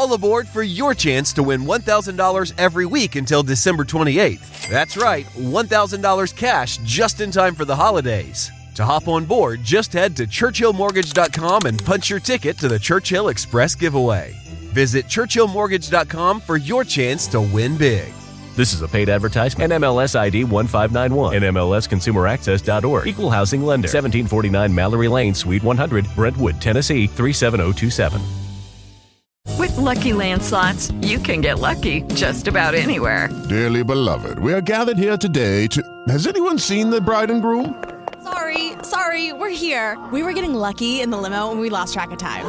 all aboard for your chance to win $1,000 every week until December 28th. That's right, $1,000 cash just in time for the holidays. To hop on board, just head to ChurchillMortgage.com and punch your ticket to the Churchill Express giveaway. Visit ChurchillMortgage.com for your chance to win big. This is a paid advertisement. NMLS ID 1591. NMLSConsumerAccess.org. Equal housing lender. 1749 Mallory Lane, Suite 100, Brentwood, Tennessee 37027. With Lucky Land Slots, you can get lucky just about anywhere. Dearly beloved, we are gathered here today to... Has anyone seen the bride and groom? Sorry, we're here. We were getting lucky in the limo and we lost track of time.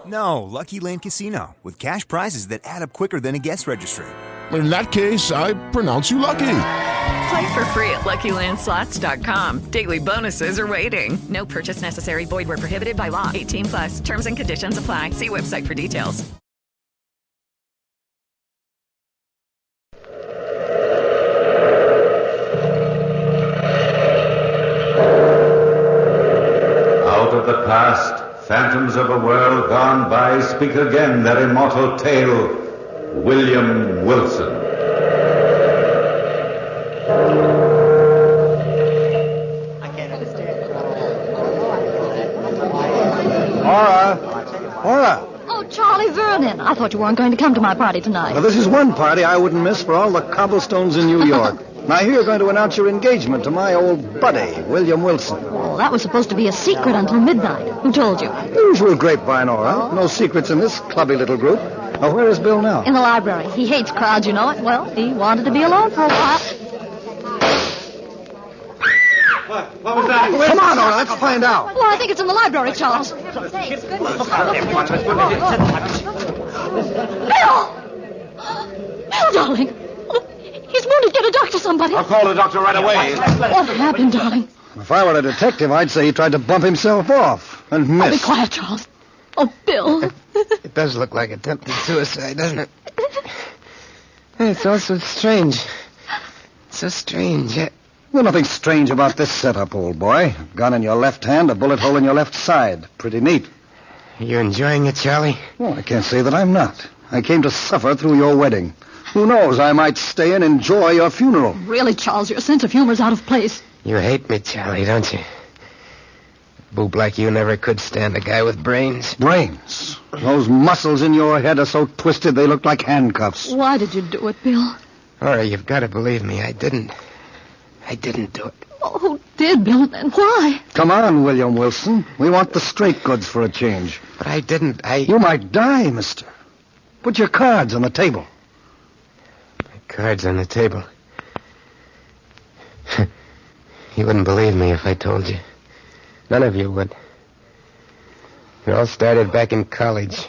No, Lucky Land Casino, with cash prizes that add up quicker than a guest registry. In that case, I pronounce you lucky. Play for free at LuckyLandSlots.com. Daily bonuses are waiting. No purchase necessary. Void where prohibited by law. 18+. Terms and conditions apply. See website for details. Out of the past, phantoms of a world gone by speak again their immortal tale. William Wilson. I can't understand. Laura! Oh, Charlie Vernon. I thought you weren't going to come to my party tonight. Well, this is one party I wouldn't miss for all the cobblestones in New York. Now, here you're going to announce your engagement to my old buddy, William Wilson. Oh, that was supposed to be a secret until midnight. Who told you? Usual grapevine, Laura. No secrets in this clubby little group. Now, where is Bill now? In the library. He hates crowds, you know it. Well, he wanted to be alone for a while. What was that? Come on, Laura, let's find out. Well, I think it's in the library, Charles. Bill! Bill, darling. He's wounded. Get a doctor, somebody. I'll call the doctor right away. What happened, darling? If I were a detective, I'd say he tried to bump himself off and miss. Oh, be quiet, Charles. Oh, Bill. It does look like attempted suicide, doesn't it? It's all so strange. So strange. There's nothing strange about this setup, old boy. Gun in your left hand, a bullet hole in your left side. Pretty neat. You enjoying it, Charlie? Well, I can't say that I'm not. I came to suffer through your wedding. Who knows, I might stay and enjoy your funeral. Really, Charles, your sense of humor's out of place. You hate me, Charlie, don't you? A boob like you never could stand a guy with brains. Brains? Those muscles in your head are so twisted they look like handcuffs. Why did you do it, Bill? All right, you've got to believe me. I didn't do it. Oh, who did, Bill, and why? Come on, William Wilson. We want the straight goods for a change. But I didn't. You might die, mister. Put your cards on the table. My cards on the table? You wouldn't believe me if I told you. None of you would. It all started back in college.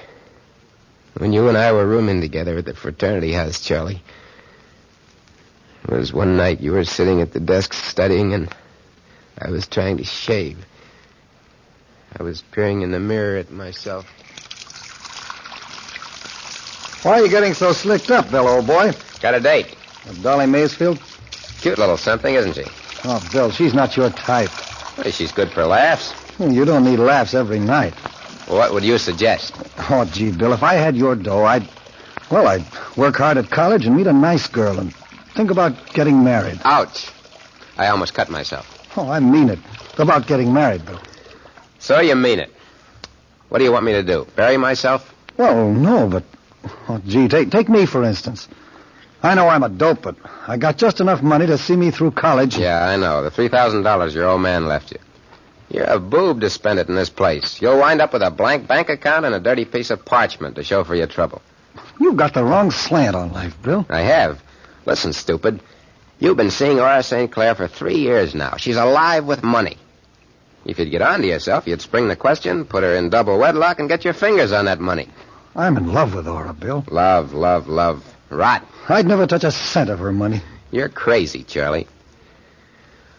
When you and I were rooming together at the fraternity house, Charlie. It was one night you were sitting at the desk studying, and I was trying to shave. I was peering in the mirror at myself. Why are you getting so slicked up, Bill, old boy? Got a date. With Dolly Maysfield? Cute little something, isn't she? Oh, Bill, she's not your type. Well, she's good for laughs. Well, you don't need laughs every night. Well, what would you suggest? Oh, gee, Bill, if I had your dough, I'd work hard at college and meet a nice girl and think about getting married. Ouch. I almost cut myself. Oh, I mean it. About getting married, Bill. So you mean it. What do you want me to do? Bury myself? Well, no, but... Oh, gee, take me, for instance. I know I'm a dope, but I got just enough money to see me through college. Yeah, I know. The $3,000 your old man left you. You're a boob to spend it in this place. You'll wind up with a blank bank account and a dirty piece of parchment to show for your trouble. You've got the wrong slant on life, Bill. I have. Listen, stupid. You've been seeing Aura St. Clair for 3 years now. She's alive with money. If you'd get on to yourself, you'd spring the question, put her in double wedlock, and get your fingers on that money. I'm in love with Aura, Bill. Love, love, love. Rot. I'd never touch a cent of her money. You're crazy, Charlie.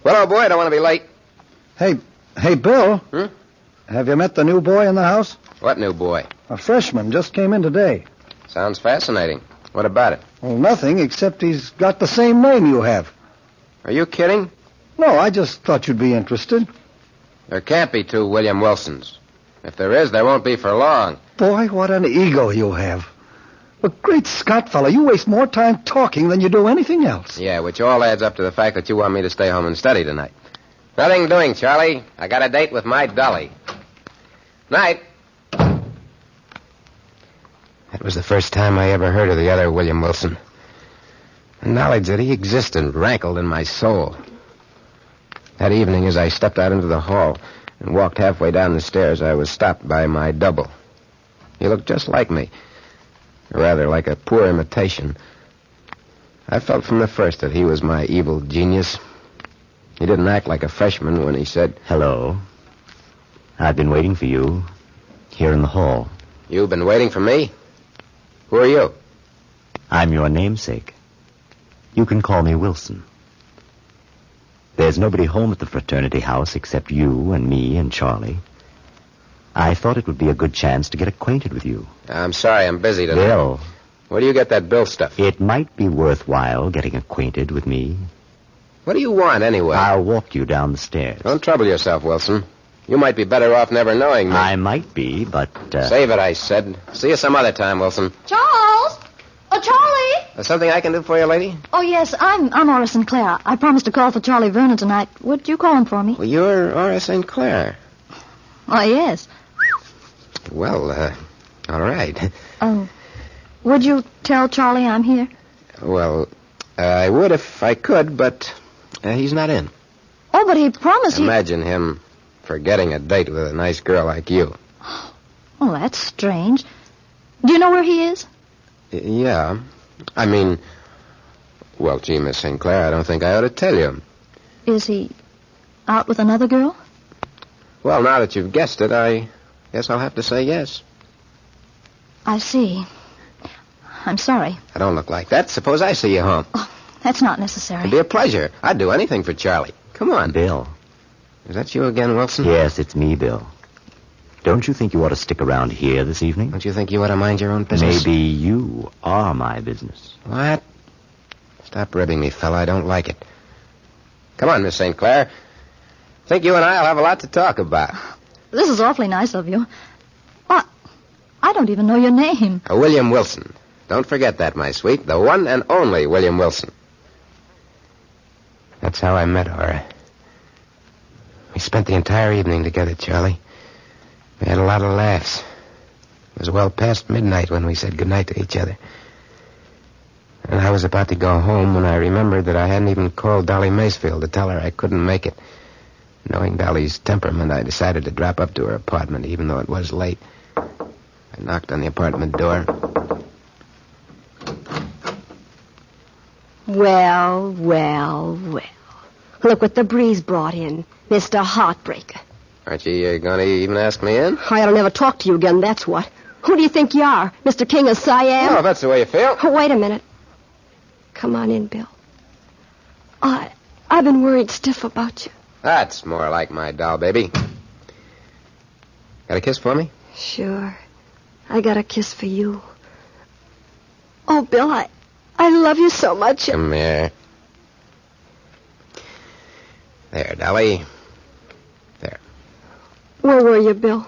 Well, old boy, I don't want to be late. Hey, Bill. Have you met the new boy in the house? What new boy? A freshman just came in today. Sounds fascinating. What about it? Well, nothing, except he's got the same name you have. Are you kidding? No, I just thought you'd be interested. There can't be two William Wilsons. If there is, there won't be for long. Boy, what an ego you have. Well, great Scott, fella, you waste more time talking than you do anything else. Yeah, which all adds up to the fact that you want me to stay home and study tonight. Nothing doing, Charlie. I got a date with my dolly. Night. That was the first time I ever heard of the other William Wilson. The knowledge that he existed rankled in my soul. That evening, as I stepped out into the hall and walked halfway down the stairs, I was stopped by my double. He looked just like me. Or rather, like a poor imitation. I felt from the first that he was my evil genius. He didn't act like a freshman when he said, "Hello. I've been waiting for you here in the hall." "You've been waiting for me? Who are you?" "I'm your namesake. You can call me Wilson. There's nobody home at the fraternity house except you and me and Charlie. I thought it would be a good chance to get acquainted with you." "I'm sorry, I'm busy tonight." "Bill." "Where do you get that Bill stuff?" "It might be worthwhile getting acquainted with me." "What do you want, anyway?" "I'll walk you down the stairs." "Don't trouble yourself, Wilson. You might be better off never knowing me." "I might be, but..." "Save it," I said. "See you some other time, Wilson." Charles! Oh, Charlie! There's something I can do for you, lady? Oh, yes, I'm Aura St. Clair. I promised to call for Charlie Vernon tonight. Would you call him for me? Well, you're Aura St. Clair. Oh, yes. Well, all right. Would you tell Charlie I'm here? Well, I would if I could, but he's not in. Oh, but he promised Imagine him forgetting a date with a nice girl like you. Oh, that's strange. Do you know where he is? Yeah. I mean, well, gee, Miss St. Clair, I don't think I ought to tell you. Is he out with another girl? Well, now that you've guessed it, I guess I'll have to say yes. I see. I'm sorry. I don't look like that. Suppose I see you home. Oh, that's not necessary. It'd be a pleasure. I'd do anything for Charlie. Come on. "Bill." Is that you again, Wilson? "Yes, it's me, Bill. Don't you think you ought to stick around here this evening?" Don't you think you ought to mind your own business? "Maybe you are my business." What? Stop ribbing me, fella. I don't like it. Come on, Miss St. Clair. I think you and I'll have a lot to talk about. This is awfully nice of you. But I don't even know your name. William Wilson. Don't forget that, my sweet. The one and only William Wilson. That's how I met Aura. We spent the entire evening together, Charlie. We had a lot of laughs. It was well past midnight when we said goodnight to each other. And I was about to go home when I remembered that I hadn't even called Dolly Macefield to tell her I couldn't make it. Knowing Dolly's temperament, I decided to drop up to her apartment, even though it was late. I knocked on the apartment door. Well. Look what the breeze brought in. Mr. Heartbreaker. Aren't you going to even ask me in? I ought to never talk to you again, that's what. Who do you think you are? Mr. King of Siam? Oh, if that's the way you feel. Oh, wait a minute. Come on in, Bill. I've been worried stiff about you. That's more like my doll, baby. Got a kiss for me? Sure. I got a kiss for you. Oh, Bill, I love you so much. Come here. There, Dolly. There. Where were you, Bill?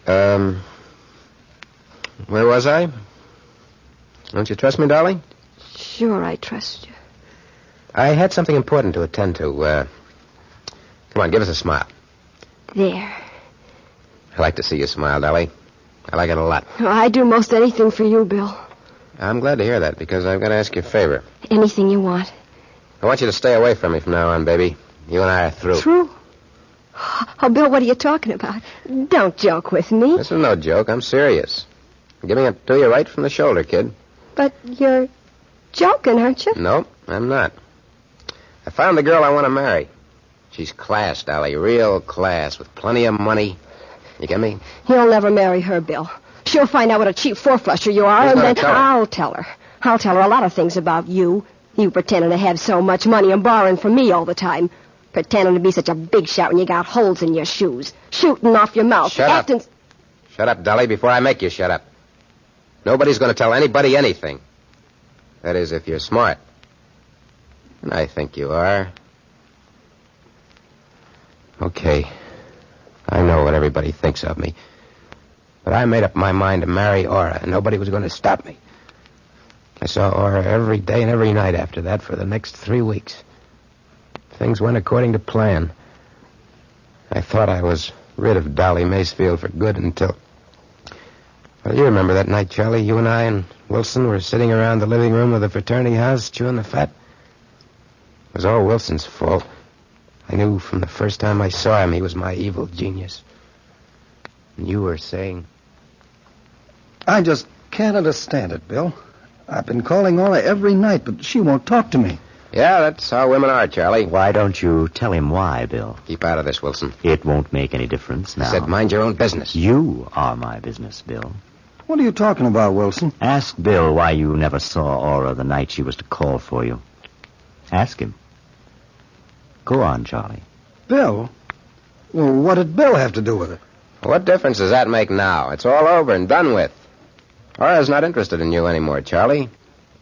Where was I? Don't you trust me, Dolly? Sure, I trust you. I had something important to attend to. Come on, give us a smile. There. I like to see you smile, Dolly. I like it a lot. Oh, I do most anything for you, Bill. I'm glad to hear that, because I've got to ask you a favor. Anything you want. I want you to stay away from me from now on, baby. You and I are through. Through? Oh, Bill, what are you talking about? Don't joke with me. This is no joke. I'm serious. I'm giving it to you right from the shoulder, kid. But you're joking, aren't you? No, I'm not. I found the girl I want to marry. She's class, Dolly. Real class, with plenty of money. You get me? You'll never marry her, Bill. She'll find out what a cheap four-flusher you are, and then I'll tell her. I'll tell her a lot of things about you. You pretending to have so much money and borrowing from me all the time. Pretending to be such a big shot when you got holes in your shoes. Shooting off your mouth. Shut up. Shut up, Dolly, before I make you shut up. Nobody's going to tell anybody anything. That is, if you're smart. And I think you are. Okay. I know what everybody thinks of me. But I made up my mind to marry Ora, and nobody was going to stop me. I saw Ora every day and every night after that for the next 3 weeks. Things went according to plan. I thought I was rid of Dolly Macefield for good until... Well, you remember that night, Charlie? You and I and Wilson were sitting around the living room of the fraternity house chewing the fat. It was all Wilson's fault. I knew from the first time I saw him he was my evil genius. And you were saying... I just can't understand it, Bill. I've been calling Ora every night, but she won't talk to me. Yeah, that's how women are, Charlie. Why don't you tell him why, Bill? Keep out of this, Wilson. It won't make any difference now. I said mind your own business. You are my business, Bill. What are you talking about, Wilson? Ask Bill why you never saw Ora the night she was to call for you. Ask him. Go on, Charlie. Bill? Well, what did Bill have to do with it? What difference does that make now? It's all over and done with. Ora's not interested in you anymore, Charlie.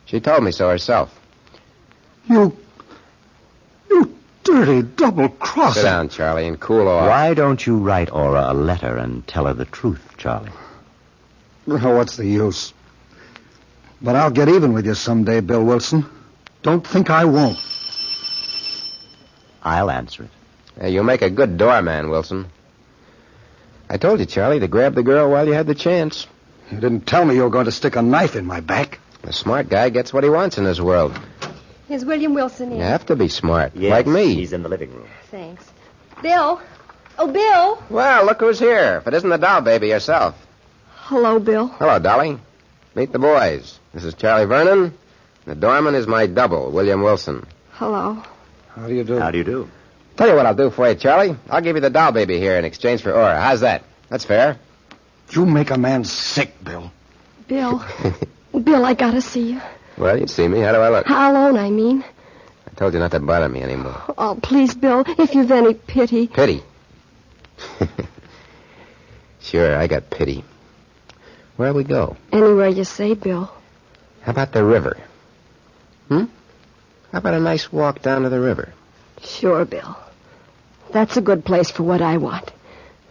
She told me so herself. You dirty double-crosser. Sit down, Charlie, and cool off. Why don't you write Ora a letter and tell her the truth, Charlie? Oh, what's the use? But I'll get even with you someday, Bill Wilson. Don't think I won't. I'll answer it. Hey, you make a good doorman, Wilson. I told you, Charlie, to grab the girl while you had the chance. You didn't tell me you were going to stick a knife in my back. A smart guy gets what he wants in this world. Is William Wilson in? You have to be smart, yes, like me. He's in the living room. Thanks. Bill? Oh, Bill? Well, look who's here. If it isn't the doll baby herself. Hello, Bill. Hello, Dolly. Meet the boys. This is Charlie Vernon. The doorman is my double, William Wilson. Hello. How do you do? How do you do? Tell you what I'll do for you, Charlie. I'll give you the doll baby here in exchange for Ora. How's that? That's fair. You make a man sick, Bill. Bill. Bill, I gotta see you. Well, you see me. How do I look? How alone, I mean. I told you not to bother me anymore. Oh, please, Bill, if you've any pity. Pity? Sure, I got pity. Where'll we go? Anywhere you say, Bill. How about the river? How about a nice walk down to the river? Sure, Bill. That's a good place for what I want.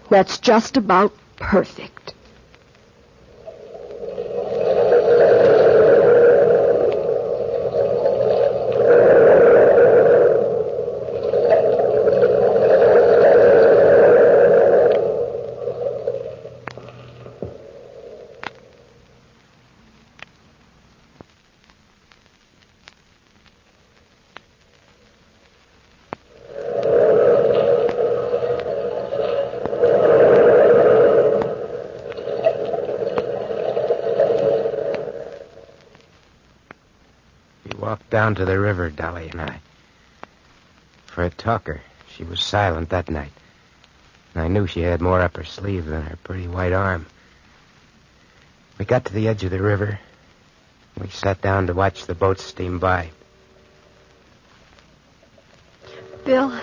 That's just about perfect. Down to the river, Dolly and I. For a talker, she was silent that night. And I knew she had more up her sleeve than her pretty white arm. We got to the edge of the river. We sat down to watch the boats steam by. Bill,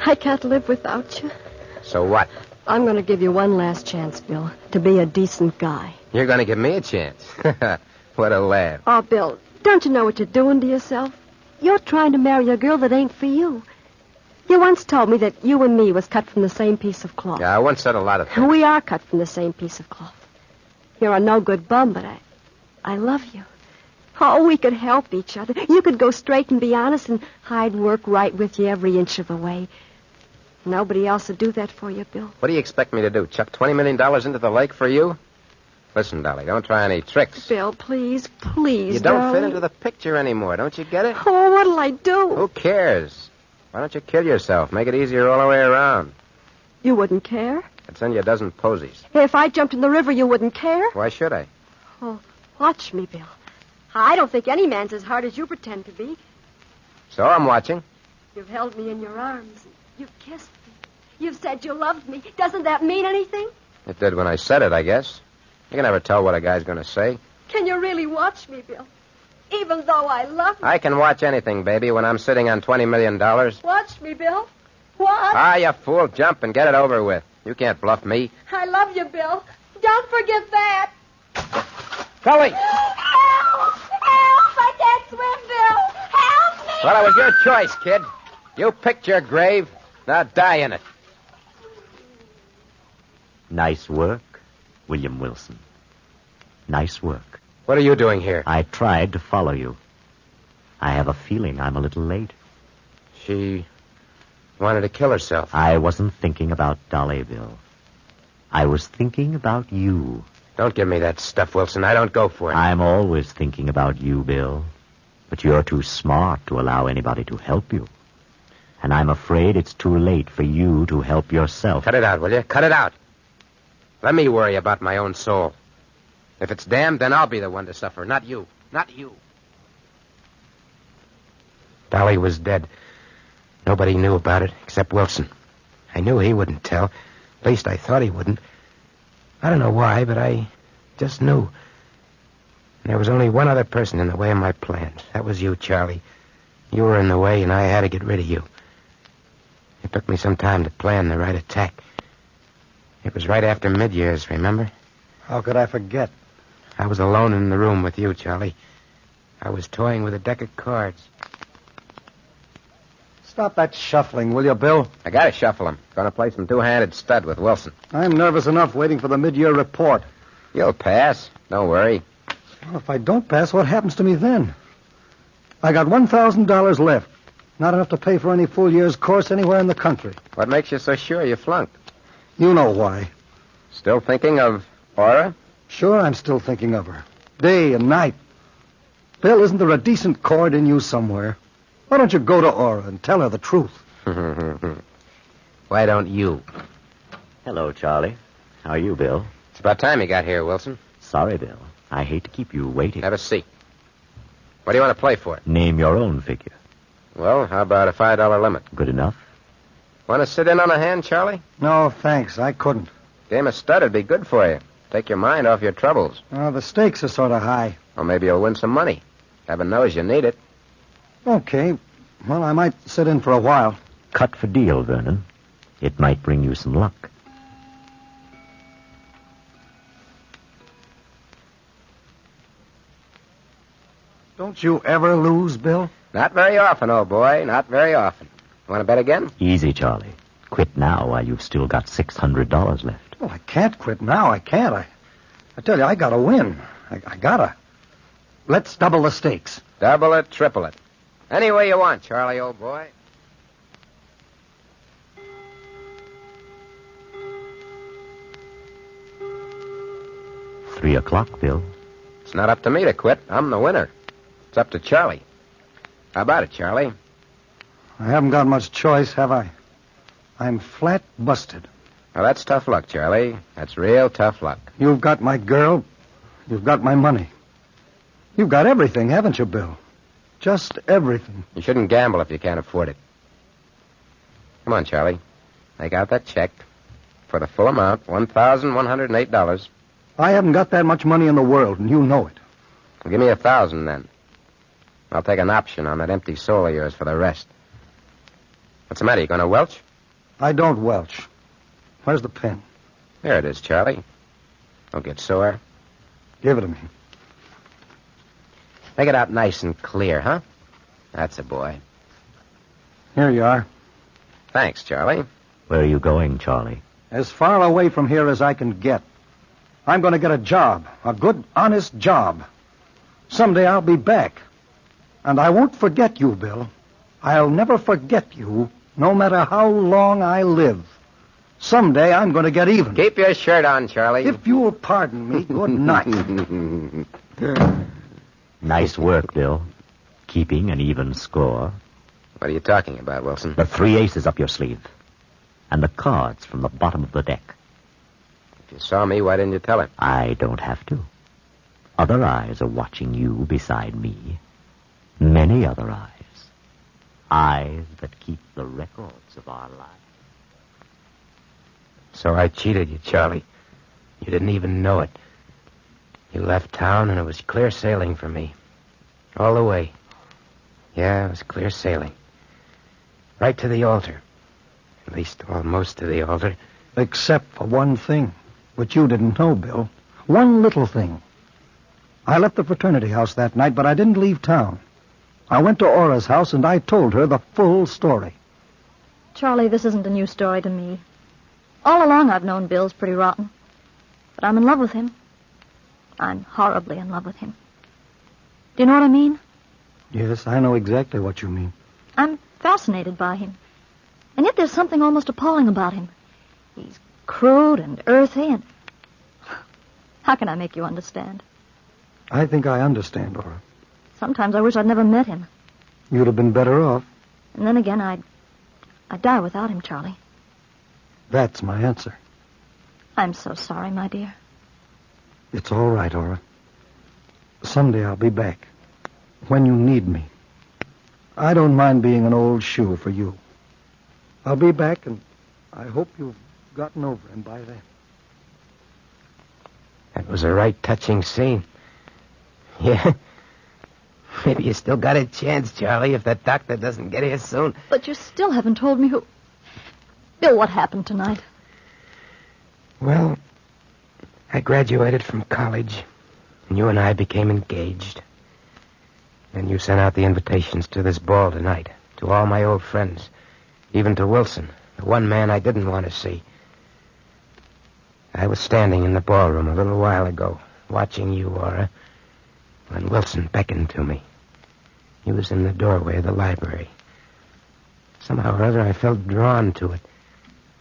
I can't live without you. So what? I'm going to give you one last chance, Bill, to be a decent guy. You're going to give me a chance? What a laugh. Oh, Bill, don't you know what you're doing to yourself? You're trying to marry a girl that ain't for you. You once told me that you and me was cut from the same piece of cloth. Yeah, I once said a lot of things. We are cut from the same piece of cloth. You're a no-good bum, but I love you. Oh, we could help each other. You could go straight and be honest, and I'd work right with you every inch of the way. Nobody else would do that for you, Bill. What do you expect me to do, chuck $20 million into the lake for you? Listen, Dolly, don't try any tricks. Bill, please, please, You don't fit darling. into the picture anymore, don't you get it? Oh, what'll I do? Who cares? Why don't you kill yourself? Make it easier all the way around. You wouldn't care? I'd send you a dozen posies. If I jumped in the river, you wouldn't care? Why should I? Oh, watch me, Bill. I don't think any man's as hard as you pretend to be. So I'm watching. You've held me in your arms. You've kissed me. You've said you loved me. Doesn't that mean anything? It did when I said it, I guess. You can never tell what a guy's going to say. Can you really watch me, Bill? Even though I love you. I can watch anything, baby, when I'm sitting on $20 million. Watch me, Bill. What? Ah, you fool. Jump and get it over with. You can't bluff me. I love you, Bill. Don't forget that. Dolly! Help! Help! I can't swim, Bill. Help me! Well, it was your choice, kid. You picked your grave. Now die in it. Nice work. William Wilson. Nice work. What are you doing here? I tried to follow you. I have a feeling I'm a little late. She wanted to kill herself. I wasn't thinking about Dolly, Bill. I was thinking about you. Don't give me that stuff, Wilson. I don't go for it. I'm always thinking about you, Bill. But you're too smart to allow anybody to help you. And I'm afraid it's too late for you to help yourself. Cut it out, will you? Cut it out. Let me worry about my own soul. If it's damned, then I'll be the one to suffer, not you. Not you. Dolly was dead. Nobody knew about it except Wilson. I knew he wouldn't tell. At least I thought he wouldn't. I don't know why, but I just knew. There was only one other person in the way of my plans. That was you, Charlie. You were in the way, and I had to get rid of you. It took me some time to plan the right attack. It was right after mid-years, remember? How could I forget? I was alone in the room with you, Charlie. I was toying with a deck of cards. Stop that shuffling, will you, Bill? I gotta shuffle him. Gonna play some two-handed stud with Wilson. I'm nervous enough waiting for the mid-year report. You'll pass. Don't worry. Well, if I don't pass, what happens to me then? I got $1,000 left. Not enough to pay for any full year's course anywhere in the country. What makes you so sure you flunked? You know why. Still thinking of Aura? Sure, I'm still thinking of her. Day and night. Bill, isn't there a decent chord in you somewhere? Why don't you go to Aura and tell her the truth? Why don't you? Hello, Charlie. How are you, Bill? It's about time you got here, Wilson. Sorry, Bill. I hate to keep you waiting. Have a seat. What do you want to play for? Name your own figure. Well, how about a $5 limit? Good enough. Want to sit in on a hand, Charlie? No, thanks. I couldn't. Game of stud would be good for you. Take your mind off your troubles. The stakes are sort of high. Or maybe you'll win some money. Heaven knows you need it. Okay. Well, I might sit in for a while. Cut for deal, Vernon. It might bring you some luck. Don't you ever lose, Bill? Not very often, old boy. Not very often. Want to bet again? Easy, Charlie. Quit now while you've still got $600 left. Well, I can't quit now. I can't. I tell you, I gotta win. I gotta. Let's double the stakes. Double it, triple it. Any way you want, Charlie, old boy. $3:00, Bill. It's not up to me to quit. I'm the winner. It's up to Charlie. How about it, Charlie? I haven't got much choice, have I? I'm flat busted. Well, that's tough luck, Charlie. That's real tough luck. You've got my girl. You've got my money. You've got everything, haven't you, Bill? Just everything. You shouldn't gamble if you can't afford it. Come on, Charlie. Take out that check for the full amount, $1,108. I haven't got that much money in the world, and you know it. Well, give me $1,000 then. I'll take an option on that empty soul of yours for the rest. What's the matter? You going to welch? I don't welch. Where's the pen? There it is, Charlie. Don't get sore. Give it to me. Make it out nice and clear, huh? That's a boy. Here you are. Thanks, Charlie. Where are you going, Charlie? As far away from here as I can get. I'm going to get a job. A good, honest job. Someday I'll be back. And I won't forget you, Bill. I'll never forget you, no matter how long I live. Someday I'm going to get even. Keep your shirt on, Charlie. If you'll pardon me, good night. Nice work, Bill. Keeping an even score. What are you talking about, Wilson? The 3 aces up your sleeve. And the cards from the bottom of the deck. If you saw me, why didn't you tell him? I don't have to. Other eyes are watching you beside me. Many other eyes. Eyes that keep the records of our lives. So I cheated you, Charlie. You didn't even know it. You left town, and it was clear sailing for me. All the way. Yeah, it was clear sailing. Right to the altar. At least almost to the altar. Except for one thing, which you didn't know, Bill. One little thing. I left the fraternity house that night, but I didn't leave town. I went to Aura's house, and I told her the full story. Charlie, this isn't a new story to me. All along I've known Bill's pretty rotten. But I'm in love with him. I'm horribly in love with him. Do you know what I mean? Yes, I know exactly what you mean. I'm fascinated by him. And yet there's something almost appalling about him. He's crude and earthy and... How can I make you understand? I think I understand, Dora. Sometimes I wish I'd never met him. You'd have been better off. And then again, I'd die without him, Charlie. That's my answer. I'm so sorry, my dear. It's all right, Dora. Someday I'll be back. When you need me. I don't mind being an old shoe for you. I'll be back, and I hope you've gotten over him by then. That was a right touching scene. Yeah. Maybe you still got a chance, Charlie, if that doctor doesn't get here soon. But you still haven't told me who... Bill, what happened tonight? Well, I graduated from college, and you and I became engaged. And you sent out the invitations to this ball tonight, to all my old friends, even to Wilson, the one man I didn't want to see. I was standing in the ballroom a little while ago, watching you, Aura, when Wilson beckoned to me. He was in the doorway of the library. Somehow or other, I felt drawn to it.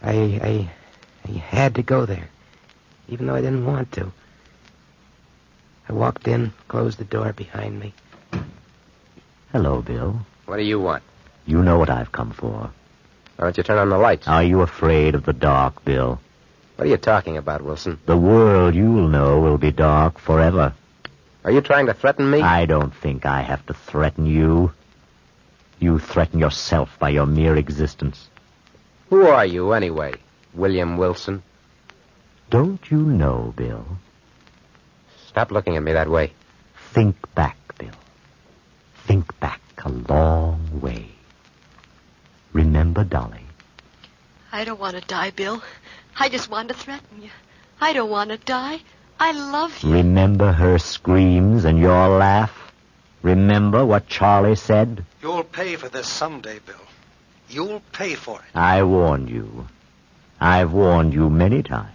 I had to go there, even though I didn't want to. I walked in, closed the door behind me. Hello, Bill. What do you want? You know what I've come for. Why don't you turn on the lights? Are you afraid of the dark, Bill? What are you talking about, Wilson? The world you'll know will be dark forever. Are you trying to threaten me? I don't think I have to threaten you. You threaten yourself by your mere existence. Who are you, anyway, William Wilson? Don't you know, Bill? Stop looking at me that way. Think back, Bill. Think back a long way. Remember Dolly? I don't want to die, Bill. I just want to threaten you. I don't want to die. I love you. Remember her screams and your laugh? Remember what Charlie said? You'll pay for this someday, Bill. You'll pay for it. I warned you. I've warned you many times.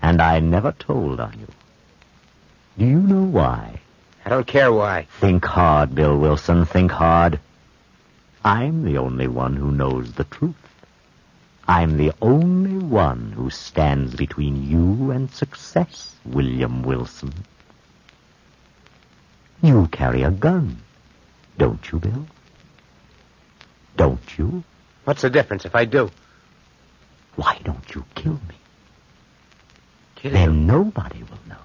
And I never told on you. Do you know why? I don't care why. Think hard, Bill Wilson. Think hard. I'm the only one who knows the truth. I'm the only one who stands between you and success, William Wilson. You carry a gun, don't you, Bill? Don't you? What's the difference if I do? Why don't you kill me? Kill then you? Nobody will know.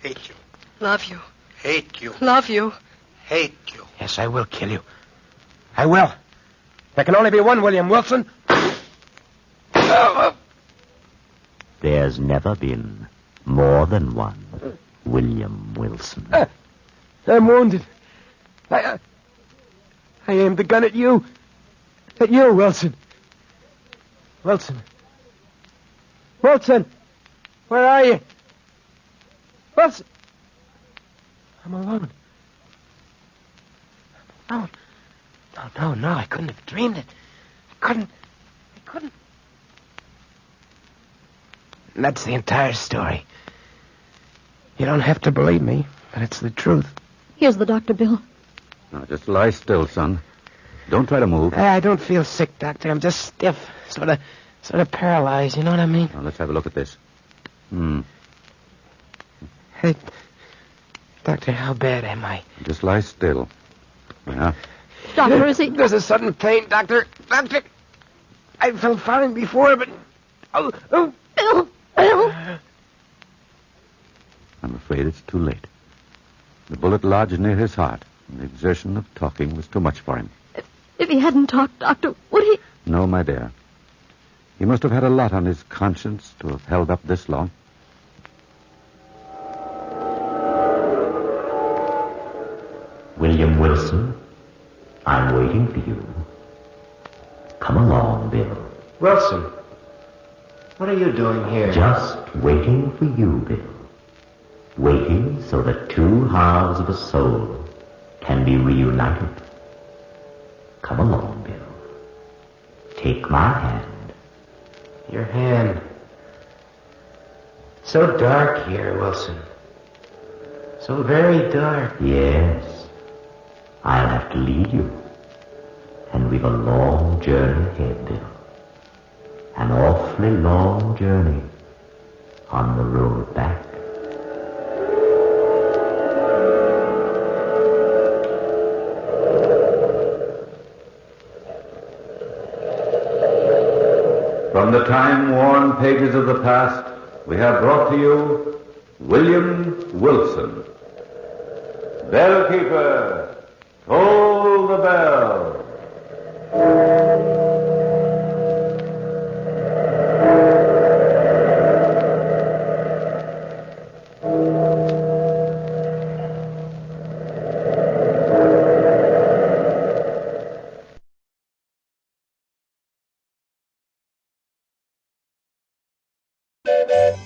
Hate you. Love you. Hate you. Love you. Hate you. Yes, I will kill you. I will. There can only be one William Wilson. There's never been more than one William Wilson. I'm wounded. I aimed the gun at you. At you, Wilson. Wilson. Wilson! Where are you? Wilson! I'm alone. I'm alone. No, I couldn't have dreamed it. I couldn't. And that's the entire story. You don't have to believe me, but it's the truth. Here's the doctor, Bill. Now, just lie still, son. Don't try to move. I don't feel sick, Doctor. I'm just stiff. Sort of paralyzed, you know what I mean? Now, let's have a look at this. Hey, Doctor, how bad am I? Just lie still. Yeah. Doctor, is he... There's a sudden pain, Doctor. Doctor, I felt fine before, but... Oh. Bill! I'm afraid it's too late. The bullet lodged near his heart, and the exertion of talking was too much for him. If he hadn't talked, Doctor, would he... No, my dear. He must have had a lot on his conscience to have held up this long. William Wilson, I'm waiting for you. Come along, Bill. Wilson, what are you doing here? Just waiting for you, Bill. Waiting so that two halves of a soul can be reunited. Come along, Bill. Take my hand. Your hand. So dark here, Wilson. So very dark. Yes. I'll have to lead you. And we've a long journey ahead, Bill. An awfully long journey on the road back. From the time-worn pages of the past, we have brought to you William Wilson. Bellkeeper, toll the bell.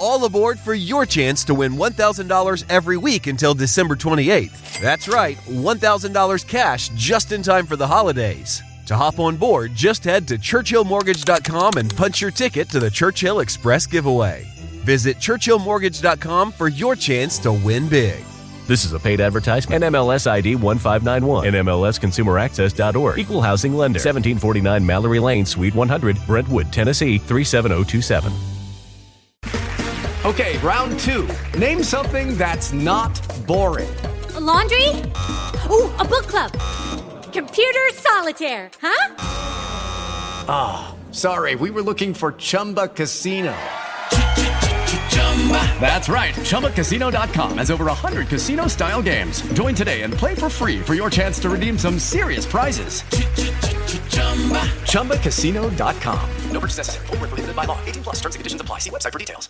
All aboard for your chance to win $1,000 every week until December 28th. That's right, $1,000 cash just in time for the holidays. To hop on board, just head to ChurchillMortgage.com and punch your ticket to the Churchill Express giveaway. Visit ChurchillMortgage.com for your chance to win big. This is a paid advertisement. NMLS ID 1591. NMLSConsumerAccess.org. Equal housing lender. 1749 Mallory Lane, Suite 100, Brentwood, Tennessee 37027. Okay, round two. Name something that's not boring. A laundry? Ooh, a book club. Computer solitaire, huh? Ah, sorry, we were looking for Chumba Casino. That's right, ChumbaCasino.com has over 100 casino-style games. Join today and play for free for your chance to redeem some serious prizes. ChumbaCasino.com. No purchase necessary. Void where prohibited by law. 18+ terms and conditions apply. See website for details.